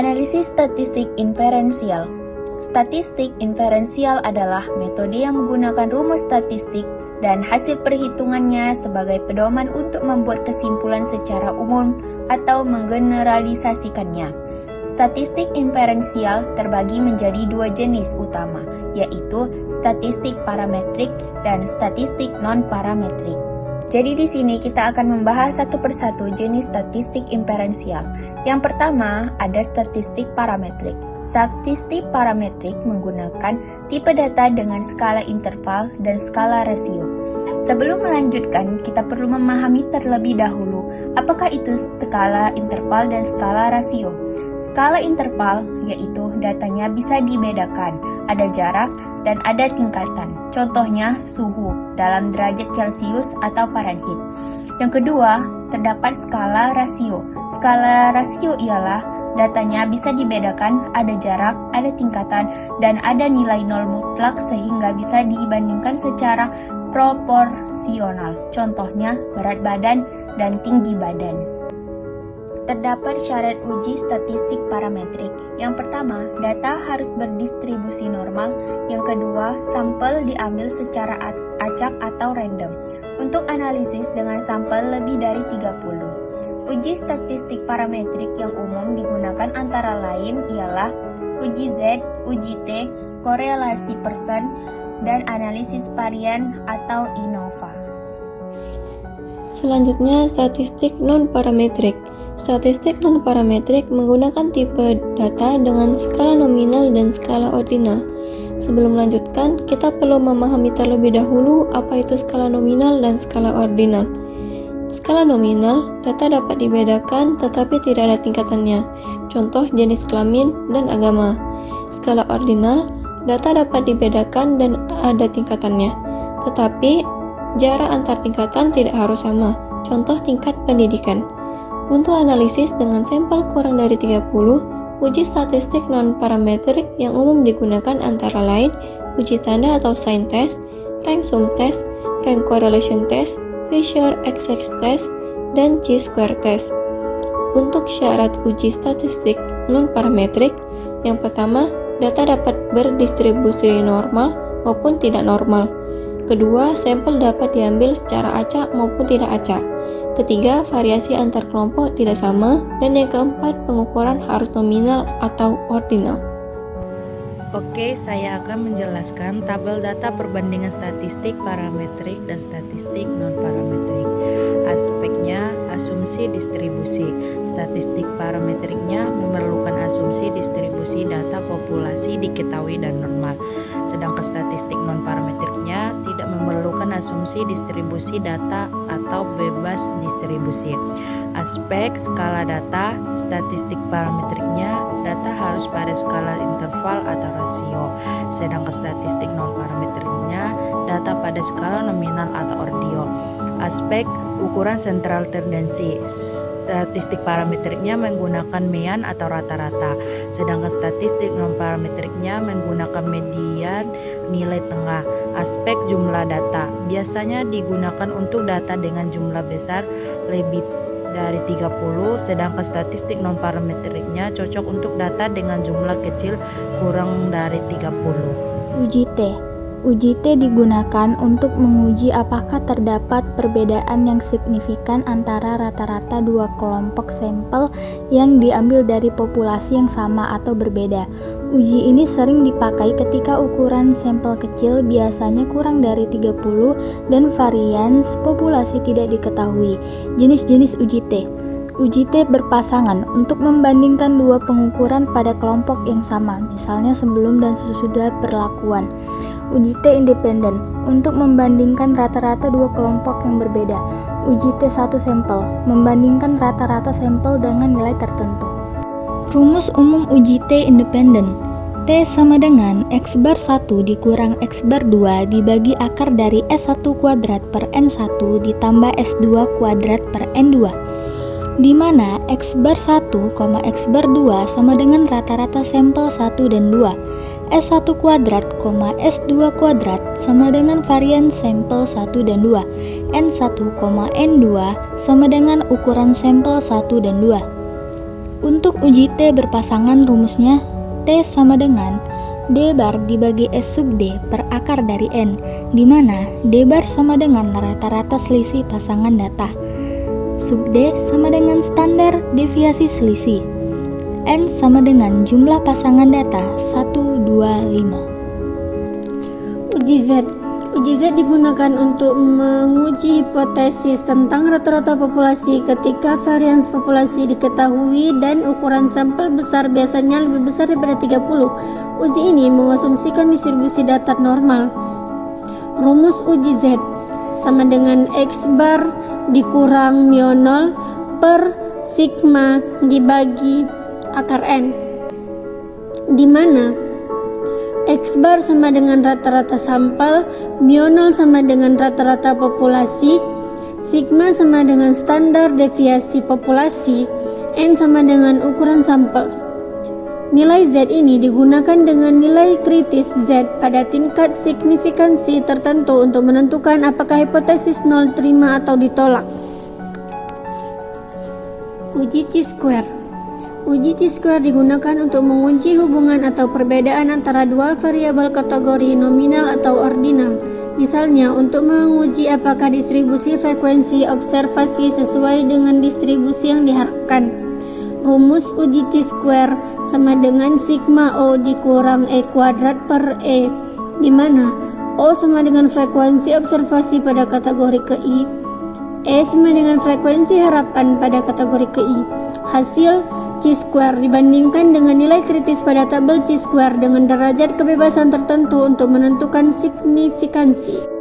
Analisis statistik inferensial. Statistik inferensial adalah metode yang menggunakan rumus statistik dan hasil perhitungannya sebagai pedoman untuk membuat kesimpulan secara umum atau menggeneralisasikannya. Statistik inferensial terbagi menjadi dua jenis utama, yaitu statistik parametrik dan statistik non-parametrik. Jadi di sini kita akan membahas satu persatu jenis statistik inferensial. Yang pertama ada statistik parametrik. Statistik parametrik menggunakan tipe data dengan skala interval dan skala rasio. Sebelum melanjutkan, kita perlu memahami terlebih dahulu apakah itu skala interval dan skala rasio. Skala interval yaitu datanya bisa dibedakan, ada jarak dan ada tingkatan. Contohnya suhu dalam derajat Celcius atau Fahrenheit. Yang kedua, terdapat skala rasio. Skala rasio ialah datanya bisa dibedakan, ada jarak, ada tingkatan, dan ada nilai nol mutlak sehingga bisa dibandingkan secara proporsional. Contohnya berat badan dan tinggi badan. Terdapat syarat uji statistik parametrik. Yang pertama, data harus berdistribusi normal. Yang kedua, sampel diambil secara acak atau random. Untuk analisis dengan sampel lebih dari 30. Uji statistik parametrik yang umum digunakan antara lain ialah uji Z, uji T, korelasi Pearson, dan analisis varian atau ANOVA. Selanjutnya, statistik non-parametrik. Statistik non-parametrik menggunakan tipe data dengan skala nominal dan skala ordinal. Sebelum melanjutkan, kita perlu memahami terlebih dahulu apa itu skala nominal dan skala ordinal. Skala nominal, data dapat dibedakan tetapi tidak ada tingkatannya. Contoh jenis kelamin dan agama. Skala ordinal, data dapat dibedakan dan ada tingkatannya. Tetapi jarak antar tingkatan tidak harus sama. Contoh tingkat pendidikan. Untuk analisis dengan sampel kurang dari 30, uji statistik non-parametrik yang umum digunakan antara lain uji tanda atau sign test, rank sum test, rank correlation test, Fisher-Exec test, dan chi-square test. Untuk syarat uji statistik non-parametrik, yang pertama, data dapat berdistribusi normal maupun tidak normal. Kedua, sampel dapat diambil secara acak maupun tidak acak. Ketiga, variasi antar kelompok tidak sama. Dan yang keempat, pengukuran harus nominal atau ordinal. Oke, saya akan menjelaskan tabel data perbandingan statistik parametrik dan statistik non-parametrik. Aspeknya, asumsi distribusi. Statistik parametriknya memerlukan asumsi distribusi data populasi diketahui dan normal. Sedangkan statistik non-parametriknya tidak memerlukan asumsi distribusi data atau bebas distribusi. Aspek skala data, statistik parametriknya data harus pada skala interval atau rasio. Sedangkan statistik non-parametriknya data pada skala nominal atau ordinal. Aspek ukuran sentral tendensi. Statistik parametriknya menggunakan mean atau rata-rata, sedangkan statistik non-parametriknya menggunakan median nilai tengah. Aspek jumlah data biasanya digunakan untuk data dengan jumlah besar lebih dari 30, sedangkan statistik non-parametriknya cocok untuk data dengan jumlah kecil kurang dari 30. Uji T. Uji T digunakan untuk menguji apakah terdapat perbedaan yang signifikan antara rata-rata dua kelompok sampel yang diambil dari populasi yang sama atau berbeda. Uji ini sering dipakai ketika ukuran sampel kecil, biasanya kurang dari 30, dan varians populasi tidak diketahui. Jenis-jenis uji T. Uji T berpasangan untuk membandingkan dua pengukuran pada kelompok yang sama, misalnya sebelum dan sesudah perlakuan. Uji T independen untuk membandingkan rata-rata dua kelompok yang berbeda. Uji T satu sampel membandingkan rata-rata sampel dengan nilai tertentu. Rumus umum uji T independen. T sama dengan X bar 1 dikurang X bar 2 dibagi akar dari S1 kuadrat per N1 ditambah S2 kuadrat per N2, di mana X bar 1, X bar 2 sama dengan rata-rata sampel 1 dan 2. S1 kuadrat, S2 kuadrat sama dengan varian sampel 1 dan 2. N1, N2 sama dengan ukuran sampel 1 dan 2. Untuk uji T berpasangan rumusnya T sama dengan D bar dibagi S sub D per akar dari N, di mana D bar sama dengan rata-rata selisih pasangan data, sub D sama dengan standar deviasi selisih, N sama dengan jumlah pasangan data 1, 2, 5. Uji Z. Uji Z digunakan untuk menguji hipotesis tentang rata-rata populasi ketika varians populasi diketahui dan ukuran sampel besar biasanya lebih besar daripada 30. Uji ini mengasumsikan distribusi datar normal. Rumus uji Z sama dengan X bar dikurang μ0 per sigma dibagi akar N, di mana X bar sama dengan rata-rata sampel, μ0 sama dengan rata-rata populasi, sigma sama dengan standar deviasi populasi, N sama dengan ukuran sampel. Nilai Z ini digunakan dengan nilai kritis Z pada tingkat signifikansi tertentu untuk menentukan apakah hipotesis nol terima atau ditolak. Uji Chi-square. Uji Chi-square digunakan untuk menguji hubungan atau perbedaan antara dua variabel kategori nominal atau ordinal. Misalnya, untuk menguji apakah distribusi frekuensi observasi sesuai dengan distribusi yang diharapkan. Rumus uji Chi-square sama dengan sigma O dikurang E kuadrat per E, di mana O sama dengan frekuensi observasi pada kategori KI, E sama dengan frekuensi harapan pada kategori KI. Hasil Chi-square dibandingkan dengan nilai kritis pada tabel Chi-square dengan derajat kebebasan tertentu untuk menentukan signifikansi.